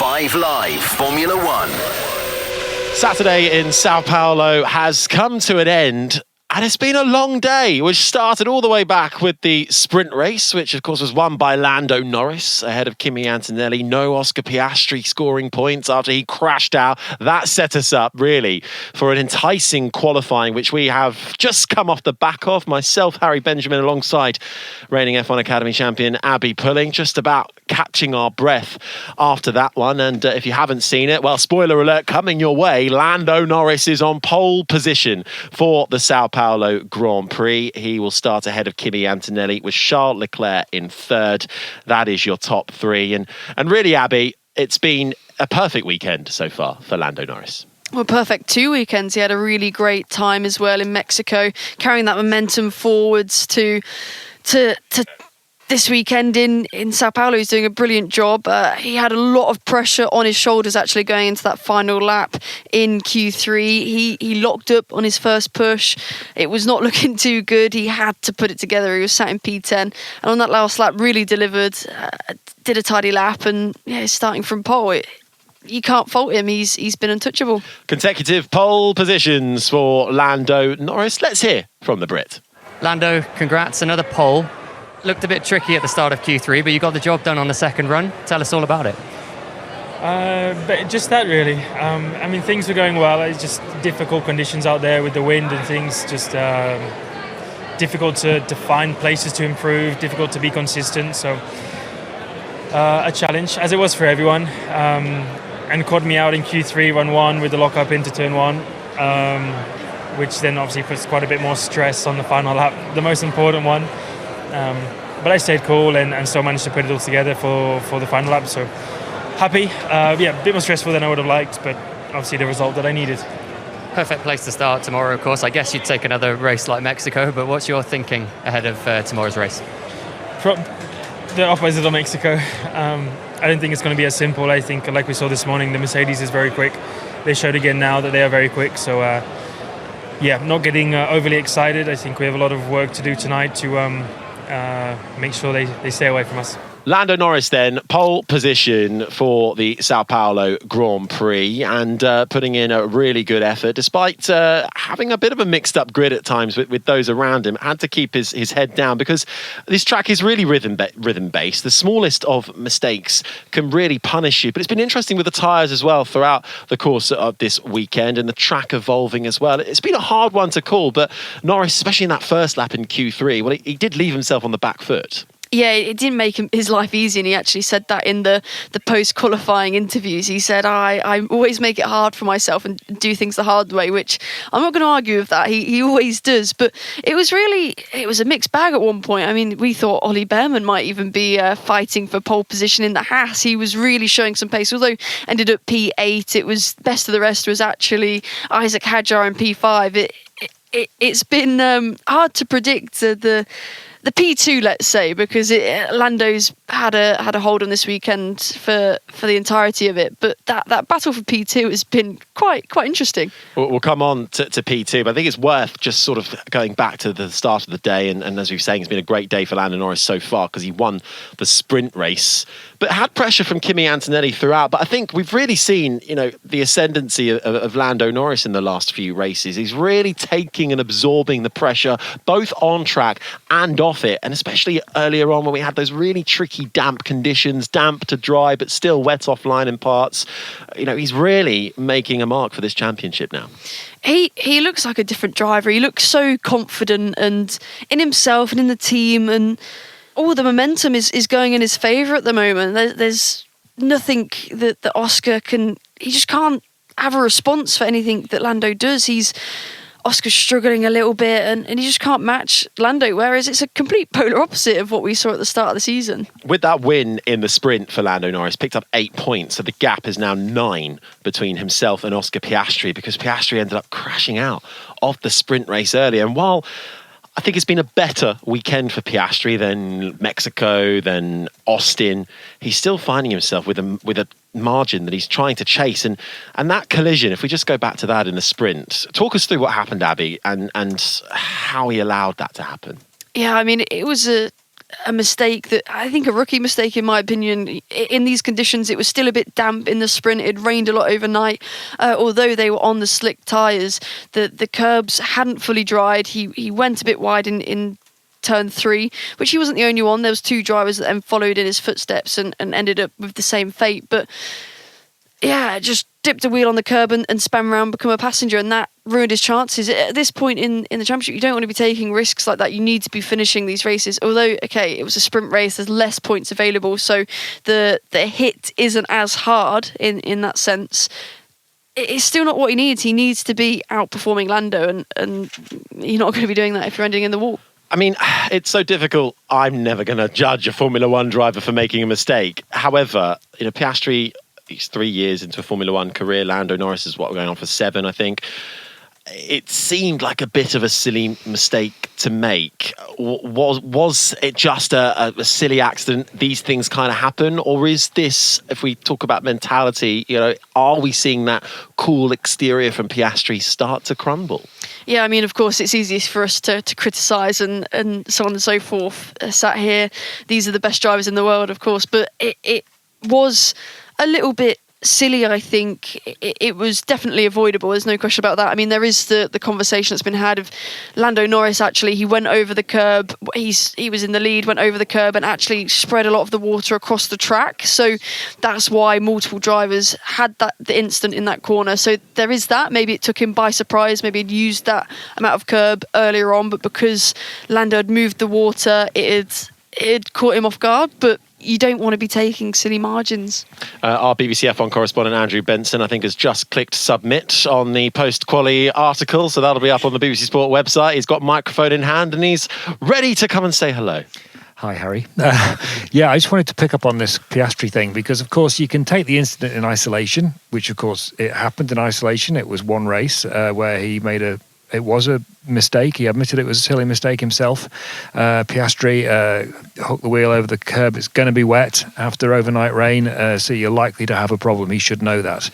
5 Live Formula One. Saturday in Sao Paulo has come to an end. And it's been a long day, which started all the way back with the sprint race, which of course was won by Lando Norris ahead of Kimi Antonelli. No Oscar Piastri scoring points after he crashed out. That set us up really for an enticing qualifying, which we have just come off the back of. Myself, Harry Benjamin, alongside reigning F1 Academy champion Abby Pulling, just about catching our breath after that one. And if you haven't seen it, well, spoiler alert coming your way. Lando Norris is on pole position for the Sao Paulo Grand Prix. He will start ahead of Kimi Antonelli with Charles Leclerc in third. That is your top three. And really, Abby, it's been a perfect weekend so far for Lando Norris. Well, perfect 2 weekends. He had a really great time as well in Mexico, carrying that momentum forwards to this weekend in Sao Paulo. He's doing a brilliant job. He had a lot of pressure on his shoulders actually going into that final lap in Q3. He locked up on his first push. It was not looking too good. He had to put it together. He was sat in P10 and on that last lap really delivered, did a tidy lap and starting from pole. You can't fault him. He's been untouchable. Consecutive pole positions for Lando Norris. Let's hear from the Brit. Lando, congrats. Another pole. Looked a bit tricky at the start of Q3, but you got the job done on the second run. Tell us all about it. But just that really. Things were going well. It's just difficult conditions out there with the wind and things. Just difficult to find places to improve, difficult to be consistent. So a challenge, as it was for everyone. And caught me out in Q3, run one with the lock-up into turn one, which then obviously puts quite a bit more stress on the final lap, the most important one. But I stayed cool and still managed to put it all together for the final lap. So happy. A bit more stressful than I would have liked, but obviously the result that I needed. Perfect place to start tomorrow, of course. I guess you'd take another race like Mexico, but what's your thinking ahead of tomorrow's race? The opposite of Mexico. I don't think it's going to be as simple. I think, like we saw this morning, the Mercedes is very quick. They showed again now that they are very quick. So, not getting overly excited. I think we have a lot of work to do tonight to make sure they stay away from us. Lando Norris then, pole position for the Sao Paulo Grand Prix and putting in a really good effort despite having a bit of a mixed up grid at times with those around him. Had to keep his head down because this track is really rhythm based. The smallest of mistakes can really punish you. But it's been interesting with the tyres as well throughout the course of this weekend and the track evolving as well. It's been a hard one to call, but Norris, especially in that first lap in Q3, well, he did leave himself on the back foot. Yeah, it didn't make his life easy, and he actually said that in the post-qualifying interviews. He said, I always make it hard for myself and do things the hard way, which I'm not going to argue with that. He always does. But it was a mixed bag at one point. I mean, we thought Ollie Behrman might even be fighting for pole position in the Haas. He was really showing some pace, although ended up P8. It was best of the rest was actually Isaac Hadjar in P5. It's been hard to predict the P2, let's say, because Lando's had a hold on this weekend for the entirety of it. But that battle for P2 has been quite interesting. We'll come on to P2, but I think it's worth just sort of going back to the start of the day. And as we were saying, it's been a great day for Lando Norris so far because he won the sprint race, but had pressure from Kimi Antonelli throughout. But I think we've really seen, the ascendancy of Lando Norris in the last few races. He's really taking and absorbing the pressure, both on track and off it. And especially earlier on when we had those really tricky damp conditions, damp to dry, but still wet offline in parts. He's really making a mark for this championship now. He looks like a different driver. He looks so confident and in himself and in the team, and all the momentum is going in his favour at the moment. There's nothing that Oscar can... He just can't have a response for anything that Lando does. Oscar's struggling a little bit and he just can't match Lando, whereas it's a complete polar opposite of what we saw at the start of the season. With that win in the sprint for Lando Norris, picked up 8 points, so the gap is now 9 between himself and Oscar Piastri because Piastri ended up crashing out of the sprint race earlier. And while I think it's been a better weekend for Piastri than Mexico, than Austin, he's still finding himself with a margin that he's trying to chase. And that collision, if we just go back to that in the sprint, talk us through what happened, Abby, and how he allowed that to happen. Yeah, I mean, it was a a mistake that I think a rookie mistake, in my opinion. In these conditions, it was still a bit damp in the sprint. It rained a lot overnight. Although they were on the slick tyres, the curbs hadn't fully dried. He went a bit wide in turn 3, which he wasn't the only one. There was 2 drivers that then followed in his footsteps and ended up with the same fate. But yeah, just dipped a wheel on the curb and span around, become a passenger, and that ruined his chances. At this point in the championship, you don't want to be taking risks like that. You need to be finishing these races. Although, okay, it was a sprint race, there's less points available, so the hit isn't as hard in that sense. It's still not what he needs. He needs to be outperforming Lando, and you're not going to be doing that if you're ending in the wall. I mean, it's so difficult. I'm never going to judge a Formula One driver for making a mistake. However, Piastri, he's 3 years into a Formula One career. Lando Norris is going on for 7, I think. It seemed like a bit of a silly mistake to make. Was it just a silly accident? These things kind of happen? Or is this, if we talk about mentality, are we seeing that cool exterior from Piastri start to crumble? Yeah, I mean, of course, it's easiest for us to criticise and so on and so forth. Sat here, these are the best drivers in the world, of course, but it was a little bit silly, I think. It was definitely avoidable. There's no question about that. I mean, there is the conversation that's been had of Lando Norris. Actually, he went over the curb. He was in the lead, went over the curb, and actually spread a lot of the water across the track. So that's why multiple drivers had the instant in that corner. So there is that. Maybe it took him by surprise. Maybe he'd used that amount of curb earlier on, but because Lando had moved the water, it had caught him off guard. But you don't want to be taking silly margins. Our BBC F1 correspondent Andrew Benson, I think, has just clicked submit on the post-quali article, so that'll be up on the BBC Sport website. He's got a microphone in hand and he's ready to come and say hello. Hi, Harry. I just wanted to pick up on this Piastri thing because, of course, you can take the incident in isolation, which, of course, it happened in isolation. It was one race where he made it was a mistake. He admitted it was a silly mistake himself. Piastri hooked the wheel over the curb. It's going to be wet after overnight rain, so you're likely to have a problem. He should know that.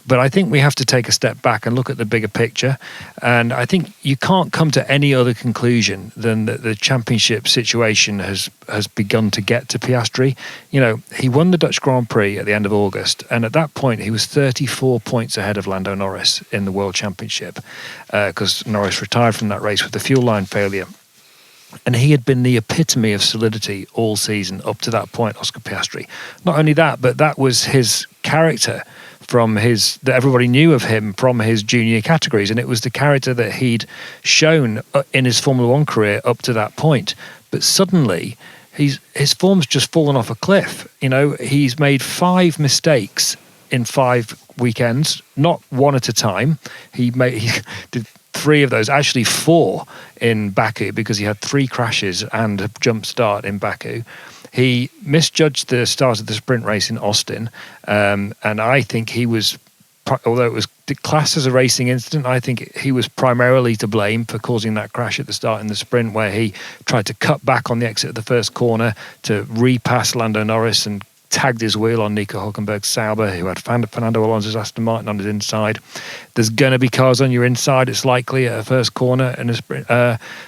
But I think we have to take a step back and look at the bigger picture. And I think you can't come to any other conclusion than that the championship situation has begun to get to Piastri. He won the Dutch Grand Prix at the end of August. And at that point, he was 34 points ahead of Lando Norris in the World Championship because Norris retired from that race with the fuel line failure. And he had been the epitome of solidity all season up to that point, Oscar Piastri. Not only that, but that was his character that everybody knew of him from his junior categories, and it was the character that he'd shown in his Formula One career up to that point. But suddenly, his form's just fallen off a cliff. He's made 5 mistakes in 5 weekends, not one at a time. He did 3 of those, actually 4 in Baku, because he had 3 crashes and a jump start in Baku. He misjudged the start of the sprint race in Austin, and I think he was, although it was classed as a racing incident, I think he was primarily to blame for causing that crash at the start in the sprint, where he tried to cut back on the exit of the first corner to repass Lando Norris and tagged his wheel on Nico Hülkenberg's Sauber, who had Fernando Alonso's Aston Martin on his inside. There's going to be cars on your inside, it's likely, at a first corner in a sprint,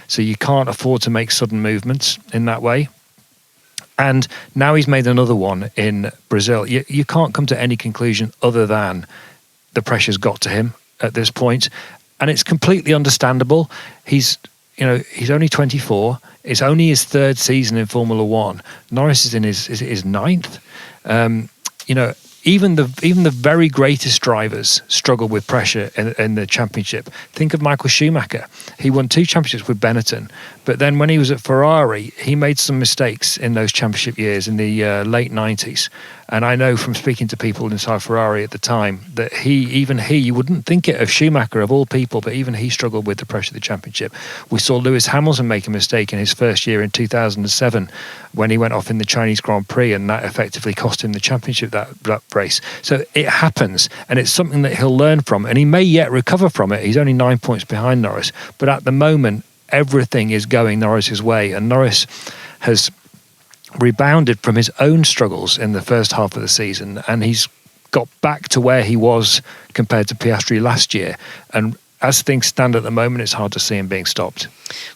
so you can't afford to make sudden movements in that way. And now he's made another one in Brazil. You can't come to any conclusion other than the pressure's got to him at this point. And it's completely understandable. He's only 24. It's only his 3rd season in Formula One. Norris is in his 9th. Even the very greatest drivers struggle with pressure in the championship. Think of Michael Schumacher. He won 2 championships with Benetton, but then when he was at Ferrari, he made some mistakes in those championship years in the late 90s. And I know from speaking to people inside Ferrari at the time that you wouldn't think it of Schumacher of all people, but even he struggled with the pressure of the championship. We saw Lewis Hamilton make a mistake in his first year in 2007 when he went off in the Chinese Grand Prix, and that effectively cost him the championship that race. So it happens, and it's something that he'll learn from, and he may yet recover from it. He's only 9 points behind Norris, but at the moment, everything is going Norris's way, and Norris has rebounded from his own struggles in the first half of the season, and he's got back to where he was compared to Piastri last year, and as things stand at the moment, it's hard to see him being stopped.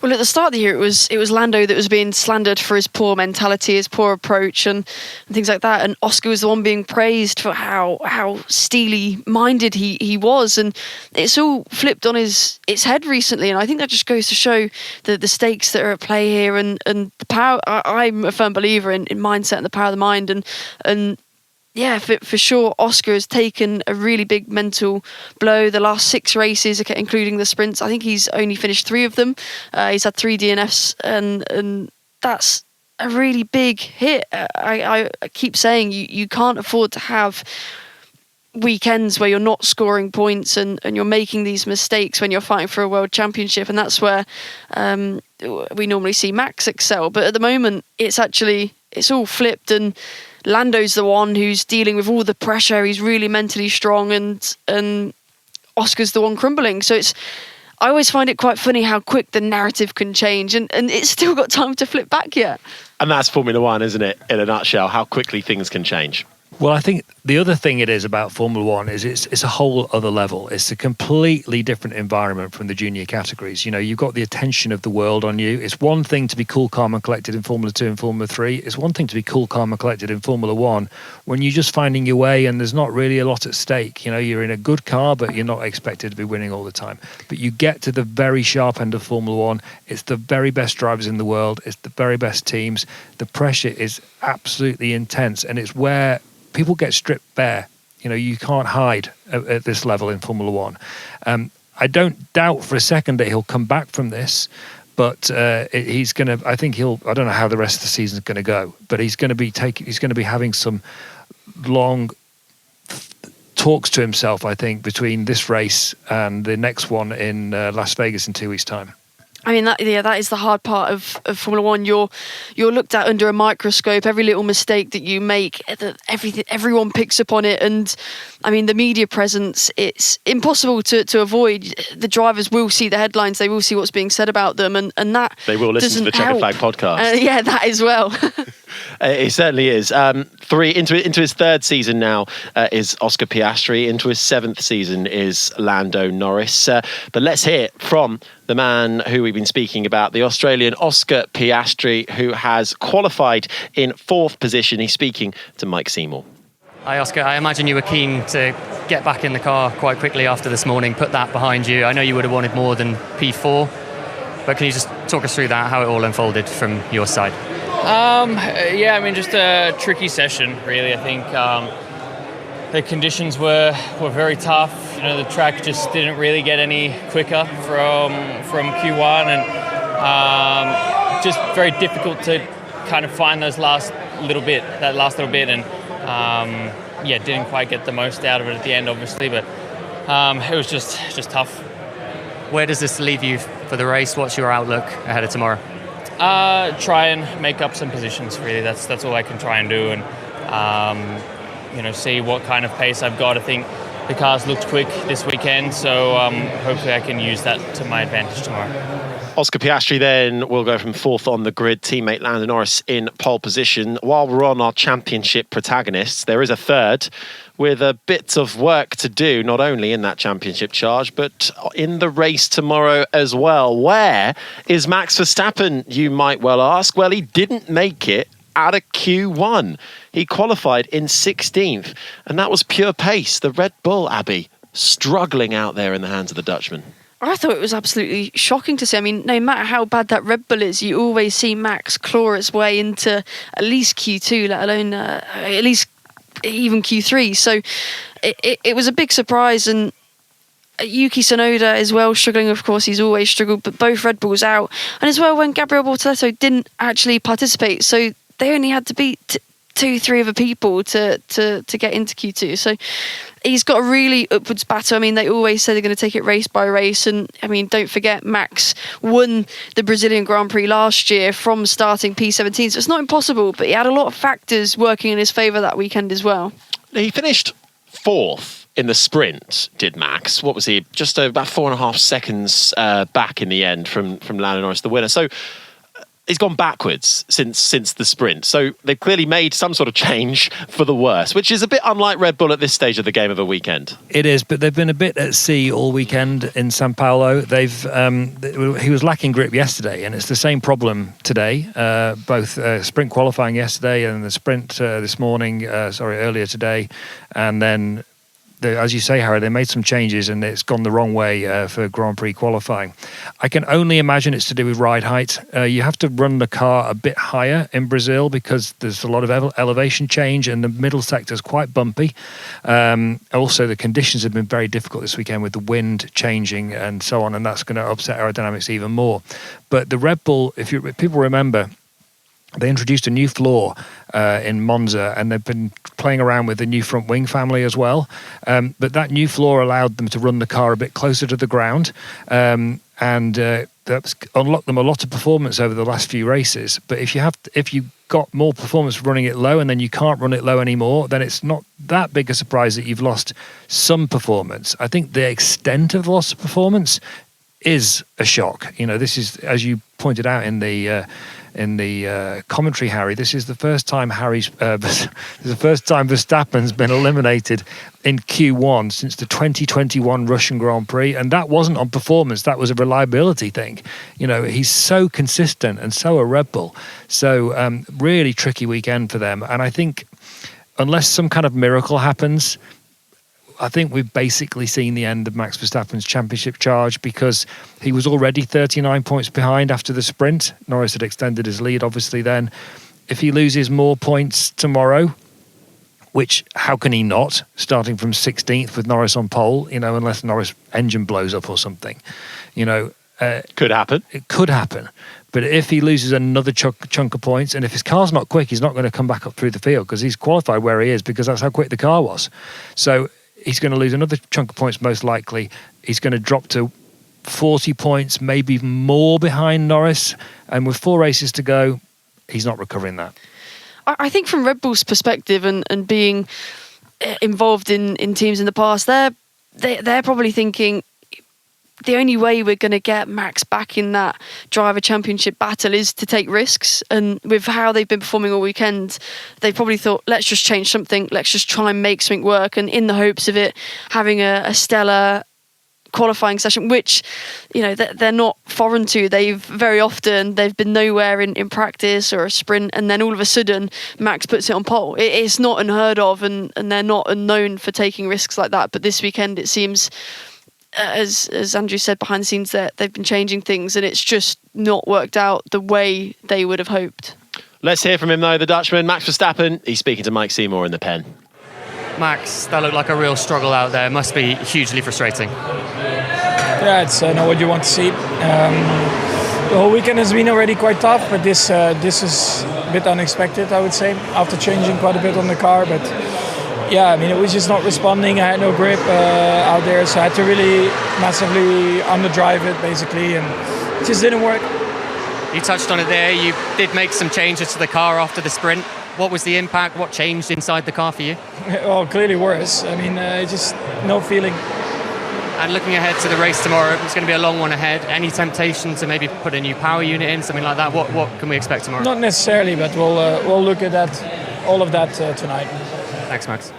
Well, at the start of the year, it was Lando that was being slandered for his poor mentality, his poor approach, and things like that. And Oscar was the one being praised for how steely-minded he was. And it's all flipped on its head recently. And I think that just goes to show the stakes that are at play here and the power. I'm a firm believer in mindset and the power of the mind. And yeah, for sure, Oscar has taken a really big mental blow. The last 6 races, including the sprints, I think he's only finished 3 of them. He's had 3 DNFs, and that's a really big hit. I keep saying you can't afford to have weekends where you're not scoring points and you're making these mistakes when you're fighting for a world championship, and that's where we normally see Max excel. But at the moment, it's all flipped, and Lando's the one who's dealing with all the pressure. He's really mentally strong, and Oscar's the one crumbling. So I always find it quite funny how quick the narrative can change, and it's still got time to flip back yet. And that's Formula One, isn't it? In a nutshell, how quickly things can change. Well, I think the other thing it is about Formula One is it's a whole other level. It's a completely different environment from the junior categories. You know, you've got the attention of the world on you. It's one thing to be cool, calm and collected in Formula 2 and Formula 3. It's one thing to be cool, calm and collected in Formula 1 when you're just finding your way and there's not really a lot at stake. You know, you're in a good car, but you're not expected to be winning all the time. But you get to the very sharp end of Formula 1. It's the very best drivers in the world. It's the very best teams. The pressure is absolutely intense, and it's where people get stripped bare. You know, you can't hide at this level in Formula One. I don't doubt for a second that he'll come back from this, but he's going to. I don't know how the rest of the season is going to go, but he's going to be having some long talks to himself, I think, between this race and the next one in Las Vegas in 2 weeks' time. I mean, that is the hard part of Formula One. You're looked at under a microscope. Every little mistake that you make, everyone picks up on it. And I mean, the media presence, it's impossible to avoid. The drivers will see the headlines. They will see what's being said about them. And that they will listen to the Checkered Flag podcast. Yeah, that as well. It certainly is. Into his 3rd season now is Oscar Piastri. Into his 7th season is Lando Norris. But let's hear from the man who we've been speaking about, the Australian Oscar Piastri, who has qualified in 4th position. He's speaking to Mike Seymour. Hi, Oscar. I imagine you were keen to get back in the car quite quickly after this morning, put that behind you. I know you would have wanted more than P4, but can you just talk us through that, how it all unfolded from your side? Yeah, I mean, just a tricky session, really. I think the conditions were very tough. You know, the track just didn't really get any quicker from Q1, and just very difficult to kind of find that last little bit, and didn't quite get the most out of it at the end, obviously, but it was just tough. Where does this leave you for the race? What's your outlook ahead of tomorrow? Try and make up some positions, really. That's all I can try and do, and see what kind of pace I've got. I think the cars looked quick this weekend, so hopefully I can use that to my advantage tomorrow. Oscar Piastri then will go from 4th on the grid, teammate Lando Norris in pole position. While we're on our championship protagonists, there is a 3rd with a bit of work to do, not only in that championship charge, but in the race tomorrow as well. Where is Max Verstappen, you might well ask? Well, he didn't make it out of Q1. He qualified in 16th, and that was pure pace. The Red Bull, Abby, struggling out there in the hands of the Dutchman. I thought it was absolutely shocking to see. I mean, no matter how bad that Red Bull is, you always see Max claw its way into at least Q2, let alone at least even Q3. So it was a big surprise. And Yuki Tsunoda as well, struggling. Of course, he's always struggled, but both Red Bulls out. And as well, when Gabriel Bortoleto didn't actually participate, so they only had to beat 2-3 other people to get into Q2. So he's got a really upwards battle. I mean, they always say they're going to take it race by race. And I mean, don't forget, Max won the Brazilian Grand Prix last year from starting P17. So it's not impossible, but he had a lot of factors working in his favour that weekend as well. He finished 4th in the sprint, did Max. What was he? Just about 4.5 seconds back in the end from Lando Norris, the winner. So he's gone backwards since the sprint. So they've clearly made some sort of change for the worse, which is a bit unlike Red Bull at this stage of the game of a weekend. It is, but they've been a bit at sea all weekend in Sao Paulo. He was lacking grip yesterday, and it's the same problem today. Both sprint qualifying yesterday and the sprint earlier today, and then. As you say, Harry, they made some changes and it's gone the wrong way for Grand Prix qualifying. I can only imagine it's to do with ride height. You have to run the car a bit higher in Brazil because there's a lot of elevation change and the middle sector is quite bumpy. Also, the conditions have been very difficult this weekend with the wind changing and so on, and that's going to upset aerodynamics even more. But the Red Bull, if people remember, they introduced a new floor in Monza, and they've been playing around with the new front wing family as well. But that new floor allowed them to run the car a bit closer to the ground, and that's unlocked them a lot of performance over the last few races. But if you got more performance running it low, and then you can't run it low anymore, then it's not that big a surprise that you've lost some performance. I think the extent of the loss of performance is a shock. This is, as you pointed out in the commentary, Harry. This is the first time Verstappen's been eliminated in Q1 since the 2021 Russian Grand Prix, and that wasn't on performance. That was a reliability thing. He's so consistent, and so are Red Bull. So really tricky weekend for them. And I think unless some kind of miracle happens, I think we've basically seen the end of Max Verstappen's championship charge, because he was already 39 points behind after the sprint. Norris had extended his lead, obviously, then. If he loses more points tomorrow, which how can he not, starting from 16th with Norris on pole, unless Norris' engine blows up or something. Could happen. It could happen. But if he loses another chunk of points, and if his car's not quick, he's not going to come back up through the field, because he's qualified where he is, because that's how quick the car was. So he's going to lose another chunk of points, most likely. He's going to drop to 40 points, maybe even more behind Norris. And with 4 races to go, he's not recovering that. I think from Red Bull's perspective and being involved in teams in the past, they're probably thinking the only way we're going to get Max back in that driver championship battle is to take risks. And with how they've been performing all weekend, they probably thought, let's just change something. Let's just try and make something work. And in the hopes of it having a stellar qualifying session, which, they're not foreign to. They've been nowhere in practice or a sprint. And then all of a sudden, Max puts it on pole. It's not unheard of, and they're not unknown for taking risks like that. But this weekend, it seems, as Andrew said, behind the scenes, they've been changing things, and it's just not worked out the way they would have hoped. Let's hear from him, though, the Dutchman, Max Verstappen. He's speaking to Mike Seymour in the pen. Max, that looked like a real struggle out there. It must be hugely frustrating. Yeah, it's not what you want to see. The whole weekend has been already quite tough, but this is a bit unexpected, I would say, after changing quite a bit on the car. But yeah, it was just not responding. I had no grip out there, so I had to really massively underdrive it, basically, and it just didn't work. You touched on it there. You did make some changes to the car after the sprint. What was the impact? What changed inside the car for you? Well, clearly worse. Just no feeling. And looking ahead to the race tomorrow, it's going to be a long one ahead. Any temptation to maybe put a new power unit in, something like that? What can we expect tomorrow? Not necessarily, but we'll look at all of that tonight. Thanks, Max.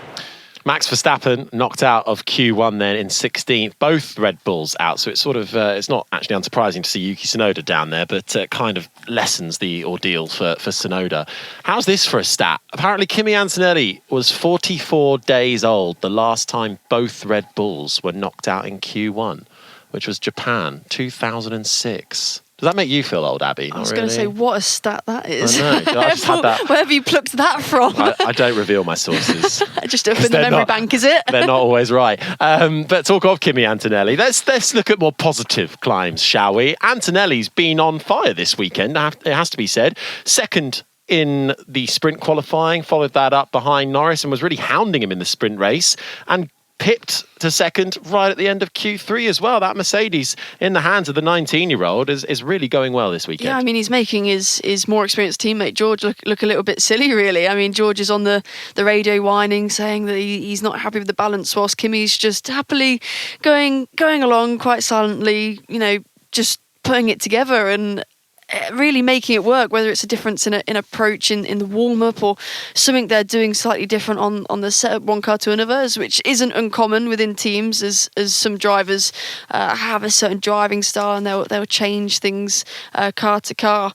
Max Verstappen knocked out of Q1 then in 16th. Both Red Bulls out, so it's sort of it's not actually unsurprising to see Yuki Tsunoda down there, but kind of lessens the ordeal for Tsunoda. How's this for a stat? Apparently Kimi Antonelli was 44 days old the last time both Red Bulls were knocked out in Q1, which was Japan 2006. Does that make you feel old, Abby? I was going to say, what a stat that is. I know. I just had that. Where have you plucked that from? I don't reveal my sources. Just open the memory bank, is it? They're not always right. But talk of Kimi Antonelli. Let's look at more positive climbs, shall we? Antonelli's been on fire this weekend, it has to be said. Second in the sprint qualifying, followed that up behind Norris and was really hounding him in the sprint race, and pipped to second right at the end of Q3 as well. That Mercedes in the hands of the 19-year-old is really going well this weekend. Yeah, he's making his more experienced teammate George look a little bit silly, really. George is on the radio whining, saying that he's not happy with the balance, whilst Kimi's just happily going along quite silently, just putting it together. And really making it work, whether it's a difference in approach in the warm-up or something they're doing slightly different on the setup one car to another, which isn't uncommon within teams, as some drivers have a certain driving style and they'll change things car to car.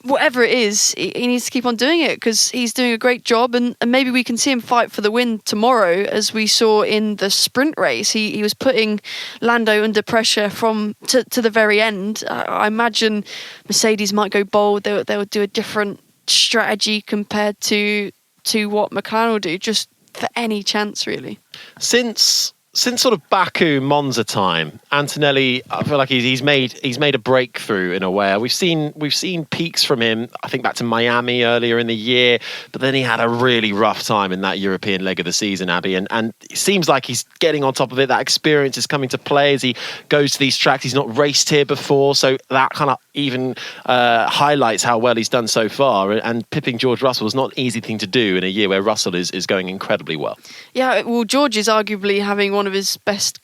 Whatever it is, he needs to keep on doing it because he's doing a great job, and maybe we can see him fight for the win tomorrow, as we saw in the sprint race. He was putting Lando under pressure to the very end. I imagine Mercedes might go bold. They would do a different strategy compared to what McLaren will do, just for any chance, really. Since sort of Baku, Monza time, Antonelli, I feel like he's made a breakthrough in a way. We've seen peaks from him, I think back to Miami earlier in the year, but then he had a really rough time in that European leg of the season, Abby, and it seems like he's getting on top of it. That experience is coming to play as he goes to these tracks. He's not raced here before, so that kind of even highlights how well he's done so far. And pipping George Russell is not an easy thing to do in a year where Russell is going incredibly well. Yeah, well, George is arguably having one of his best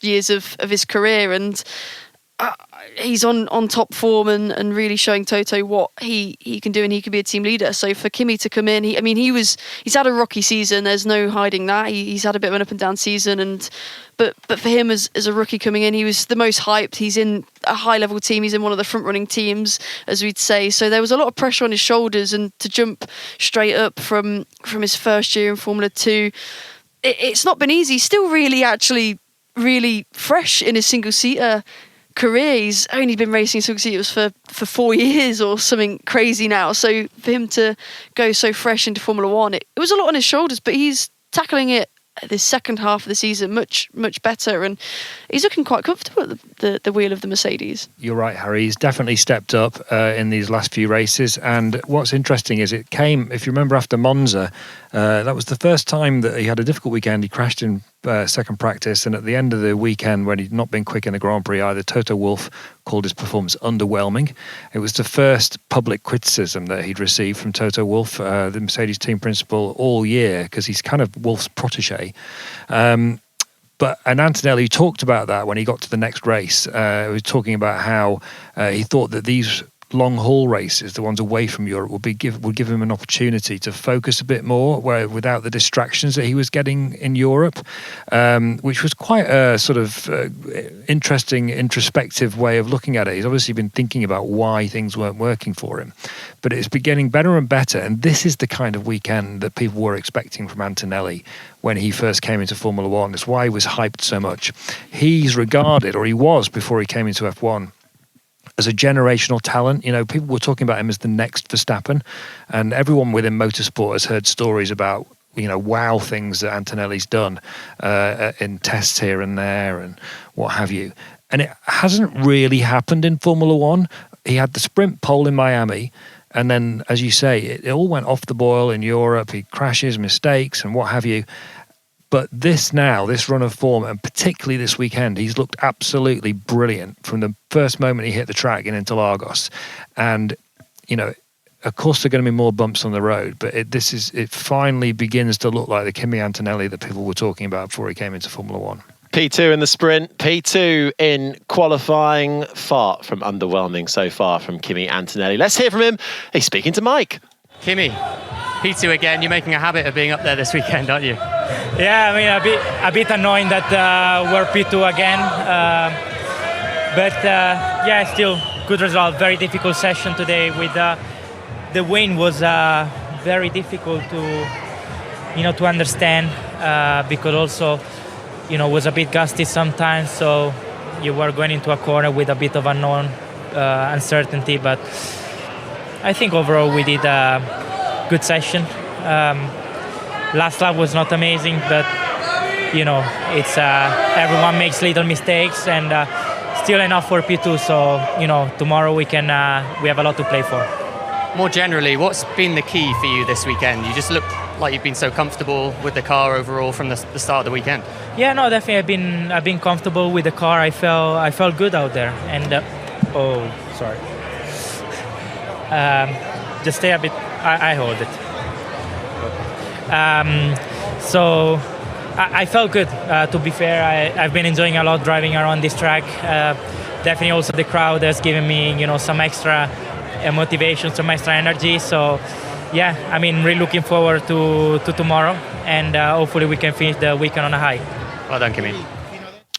years of his career, and he's on top form and really showing Toto what he can do, and he can be a team leader. So for Kimi to come in, he's had a rocky season. There's no hiding that. He's had a bit of an up and down season, but for him as a rookie coming in, he was the most hyped. He's in a high level team. He's in one of the front running teams, as we'd say. So there was a lot of pressure on his shoulders, and to jump straight up from his first year in Formula 2. It's not been easy. He's still really fresh in his single-seater career. He's only been racing single-seaters for 4 years or something crazy now. So for him to go so fresh into Formula 1, it was a lot on his shoulders, but he's tackling it the second half of the season much better, and he's looking quite comfortable at the wheel of the Mercedes. You're right, Harry. He's definitely stepped up in these last few races, and what's interesting is it came, if you remember, after Monza. That was the first time that he had a difficult weekend. He crashed in second practice, and at the end of the weekend, when he'd not been quick in the Grand Prix either, Toto Wolff called his performance underwhelming. It was the first public criticism that he'd received from Toto Wolff, the Mercedes team principal, all year, because he's kind of Wolff's protege. And Antonelli talked about that when he got to the next race. He was talking about how he thought that these long haul races, the ones away from Europe, would give him an opportunity to focus a bit more, without the distractions that he was getting in Europe, which was quite a sort of interesting, introspective way of looking at it. He's obviously been thinking about why things weren't working for him, but it's been getting better and better. And this is the kind of weekend that people were expecting from Antonelli when he first came into Formula One. That's why he was hyped so much. He's regarded, or he was before he came into F1, as a generational talent. You know, people were talking about him as the next Verstappen, and everyone within motorsport has heard stories about, wow things that Antonelli's done in tests here and there and what have you. And it hasn't really happened in Formula One. He had the sprint pole in Miami, and then, as you say, it all went off the boil in Europe. He crashes, mistakes, and what have you. But this run of form, and particularly this weekend, he's looked absolutely brilliant from the first moment he hit the track in Interlagos. And, of course, there are going to be more bumps on the road, but it finally begins to look like the Kimi Antonelli that people were talking about before he came into Formula One. P2 in the sprint, P2 in qualifying, far from underwhelming so far from Kimi Antonelli. Let's hear from him. He's speaking to Mike. Kimi, P2 again. You're making a habit of being up there this weekend, aren't you? Yeah, I mean, a bit annoying that we're P2 again, but still good result. Very difficult session today. With the wind was very difficult to understand because also was a bit gusty sometimes. So you were going into a corner with a bit of unknown uncertainty. But I think overall we did a good session. Last lap was not amazing, but it's everyone makes little mistakes, and still enough for P2. So tomorrow we have a lot to play for. More generally, what's been the key for you this weekend? You just look like you've been so comfortable with the car overall from the start of the weekend. Yeah, no, definitely. I've been comfortable with the car. I felt good out there, and sorry. Just stay a bit. I hold it. So I felt good, to be fair. I've been enjoying a lot driving around this track. definitely also the crowd has given me, some extra motivation, some extra energy. So, yeah, I mean, really looking forward to tomorrow, and hopefully we can finish the weekend on a high. Well done, Kimi.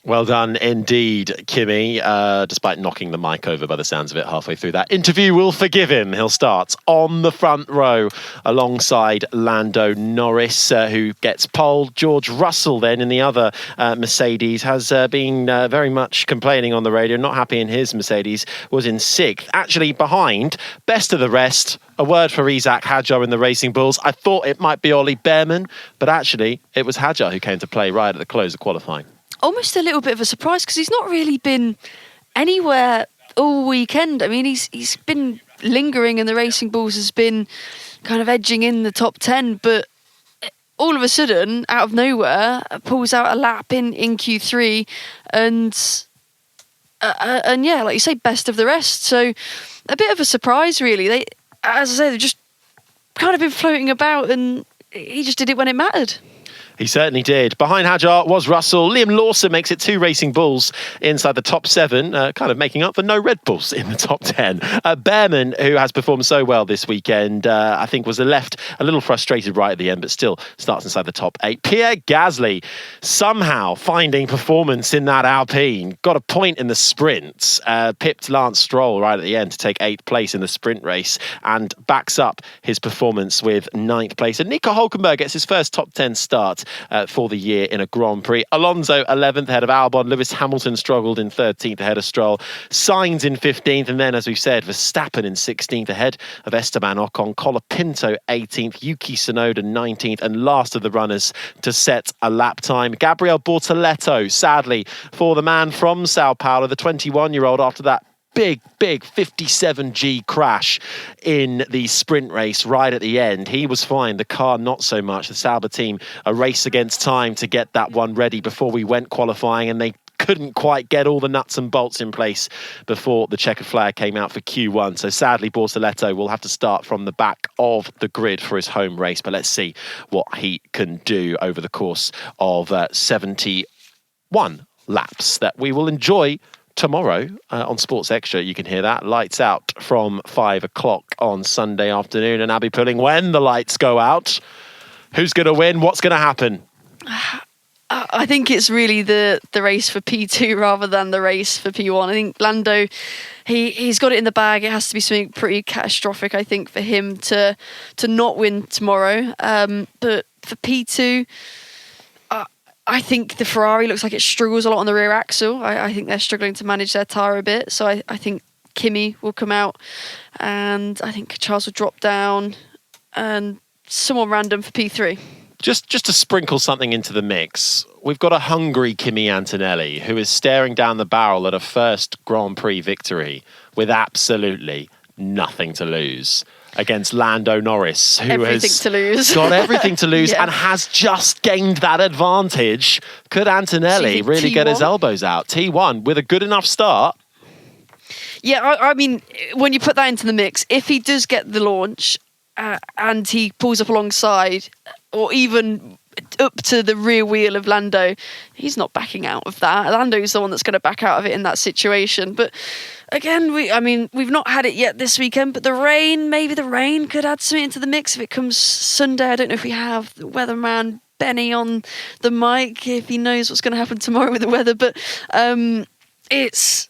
Well done indeed, Kimi. Despite knocking the mic over by the sounds of it halfway through that interview, we'll forgive him. He'll start on the front row alongside Lando Norris, who gets pole. George Russell then in the other Mercedes has been very much complaining on the radio, not happy in his Mercedes, was in 6th. Actually behind, best of the rest, a word for Isaac Hadjar in the Racing Bulls. I thought it might be Ollie Behrman, but actually it was Hadjar who came to play right at the close of qualifying. Almost a little bit of a surprise because he's not really been anywhere all weekend. I mean, he's been lingering, and the Racing Bulls has been kind of edging in the top 10, but all of a sudden, out of nowhere, pulls out a lap in Q3, and yeah, like you say, best of the rest. So a bit of a surprise, really. They, as I say, they've just kind of been floating about, and he just did it when it mattered. He certainly did. Behind Hadjar was Russell. Liam Lawson makes it 2 Racing Bulls inside the top 7, kind of making up for no Red Bulls in the top 10. Behrman, who has performed so well this weekend, I think was left a little frustrated right at the end, but still starts inside the top 8. Pierre Gasly somehow finding performance in that Alpine. Got a point in the sprints. Pipped Lance Stroll right at the end to take 8th place in the sprint race and backs up his performance with 9th place. And Nico Hülkenberg gets his first top 10 start for the year in a Grand Prix. Alonso 11th ahead of Albon. Lewis Hamilton struggled in 13th ahead of Stroll. Sainz in 15th, and then, as we've said, Verstappen in 16th ahead of Esteban Ocon. Colapinto 18th, Yuki Tsunoda 19th, and last of the runners to set a lap time. Gabriel Bortoleto, sadly, for the man from Sao Paulo, the 21-year-old, after that big 57G crash in the sprint race right at the end. He was fine, the car not so much. The Sauber team, a race against time to get that one ready before we went qualifying, and they couldn't quite get all the nuts and bolts in place before the checkered flag came out for Q1. So sadly, Bortoleto will have to start from the back of the grid for his home race, but let's see what he can do over the course of 71 laps that we will enjoy tomorrow on Sports Extra. You can hear that. Lights out from 5 o'clock on Sunday afternoon. And Abby Pulling, when the lights go out, who's going to win? What's going to happen? I think it's really the race for P2 rather than the race for P1. I think Lando, he's got it in the bag. It has to be something pretty catastrophic, I think, for him to not win tomorrow. But for P2, I think the Ferrari looks like it struggles a lot on the rear axle. I think they're struggling to manage their tyre a bit. So I think Kimi will come out, and I think Charles will drop down, and someone random for P3. Just to sprinkle something into the mix, we've got a hungry Kimi Antonelli who is staring down the barrel at a first Grand Prix victory with absolutely nothing to lose against Lando Norris, who has got everything to lose and has just gained that advantage. Could Antonelli really get his elbows out? T1 with a good enough start. Yeah, I mean, when you put that into the mix, if he does get the launch and he pulls up alongside, or even up to the rear wheel of Lando, he's not backing out of that. Lando's the one that's going to back out of it in that situation. But again, we've not had it yet this weekend, but maybe the rain could add something into the mix if it comes Sunday. I don't know if we have the weatherman Benny on the mic, if he knows what's going to happen tomorrow with the weather, but it's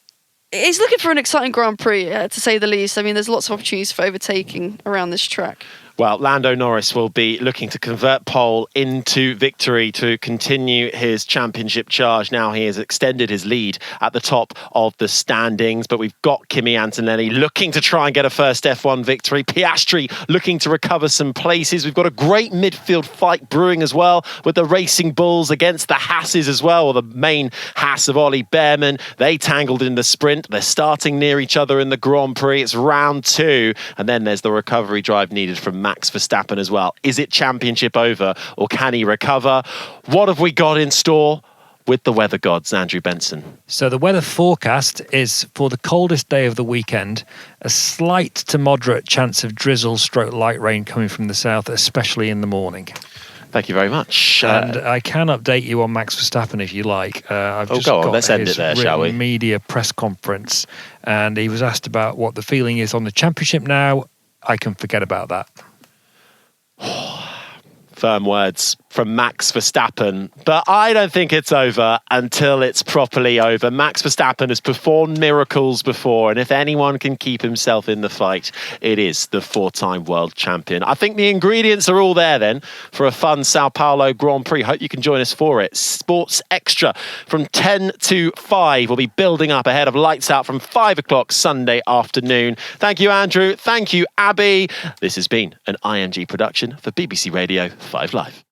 looking for an exciting Grand Prix, to say the least. I mean, there's lots of opportunities for overtaking around this track. Well, Lando Norris will be looking to convert pole into victory to continue his championship charge. Now he has extended his lead at the top of the standings, but we've got Kimi Antonelli looking to try and get a first F1 victory. Piastri looking to recover some places. We've got a great midfield fight brewing as well, with the Racing Bulls against the Hasses as well, or the main Haas of Ollie Behrman. They tangled in the sprint. They're starting near each other in the Grand Prix. It's round 2, and then there's the recovery drive needed from Max Verstappen as well. Is it championship over, or can he recover? What have we got in store with the weather gods, Andrew Benson? So the weather forecast is for the coldest day of the weekend, a slight to moderate chance of drizzle / light rain coming from the south, especially in the morning. Thank you very much. And I can update you on Max Verstappen if you like. I've just go on. got Let's end his it there, shall we? media press conference, and he was asked about what the feeling is on the championship now. I can forget about that. Firm words from Max Verstappen, but I don't think it's over until it's properly over. Max Verstappen has performed miracles before, and if anyone can keep himself in the fight, it is the 4-time world champion. I think the ingredients are all there then for a fun Sao Paulo Grand Prix. Hope you can join us for it. Sports Extra from 10 to 5 will be building up ahead of Lights Out from 5 o'clock Sunday afternoon. Thank you, Andrew. Thank you, Abby. This has been an IMG production for BBC Radio 5 Live.